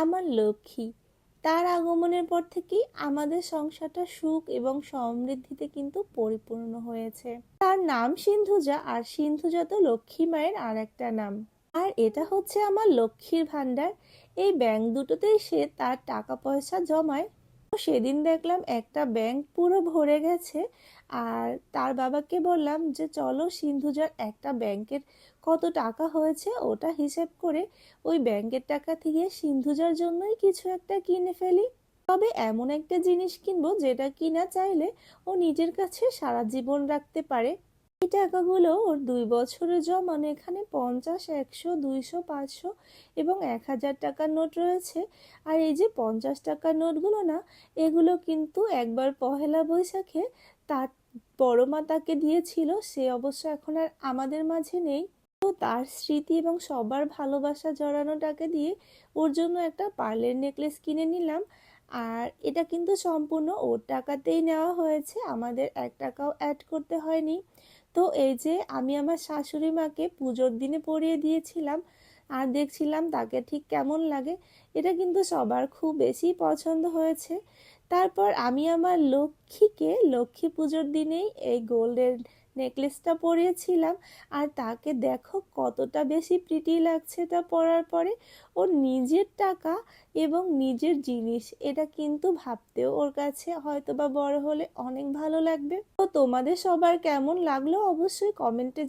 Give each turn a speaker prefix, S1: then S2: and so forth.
S1: আমার লক্ষ্মী। তার আগমনের পর থেকেই আমাদের সংসারটা সুখ এবং সমৃদ্ধিতে কিন্তু পরিপূর্ণ হয়েছে। তার নাম সিন্ধুজা, আর সিন্ধুজা তো লক্ষ্মী মায়ের আর একটা নাম। আর এটা হচ্ছে আমার লক্ষ্মীর ভান্ডার। এই ব্যাংক দুটোতেই সে তার টাকা পয়সা জমায়। তো সেদিন দেখলাম একটা ব্যাংক পুরো ভরে গেছে। আর তার বাবাকে বললাম যে চলো সিন্ধুজার একটা ব্যাংকের কত টাকা হয়েছে ওটা হিসেব করে ওই ব্যাংকের টাকা থেকে সিন্ধুজার জন্যই কিছু একটা কিনে ফেলি। তবে এমন একটা জিনিস কিনবো যেটা কিনা চাইলে ও নিজের কাছে সারা জীবন রাখতে পারে। এই টাকাগুলো ওর 2 বছরের জমানো। এখানে 50, 100, 200, 500 এবং 1000 টাকার নোট রয়েছে। আর এই যে 50 টাকার নোটগুলো না, এগুলো কিন্তু একবার পহেলা বৈশাখে তার বড় মা তাকে দিয়েছিল। সে অবশ্য এখন আর আমাদের মাঝে নেই। তো তার স্মৃতি এবং সবার ভালোবাসা জড়ানো টাকা দিয়ে ওর জন্য একটা পার্লের নেকলেস কিনে নিলাম। আর এটা কিন্তু সম্পূর্ণ ওর টাকাতেই নেওয়া হয়েছে, আমাদের 1 টাকাও অ্যাড করতে হয়নি। তো এই যে আমি আমার শাশুড়ি মাকে পুজোর দিনে পরিয়ে দিয়েছিলাম, আর দেখছিলাম তাকে ঠিক কেমন লাগে। এটা কিন্তু সবার খুব বেশি পছন্দ হয়েছে। তারপর আমি আমার লক্ষ্মীকে লক্ষ্মী পুজোর দিনেই এই গোল্ডের নেকলেসটা পরিয়েছিলাম। আর তাকে দেখো কতটা বেশি প্রিটি লাগছে তা পরার পরে। ওর নিজের টাকা এবং নিজের জিনিস, এটা কিন্তু ভাবতেও ওর কাছে হয়তোবা বড় হলে অনেক ভালো লাগবে। তো তোমাদের সবার কেমন লাগলো অবশ্যই কমেন্টে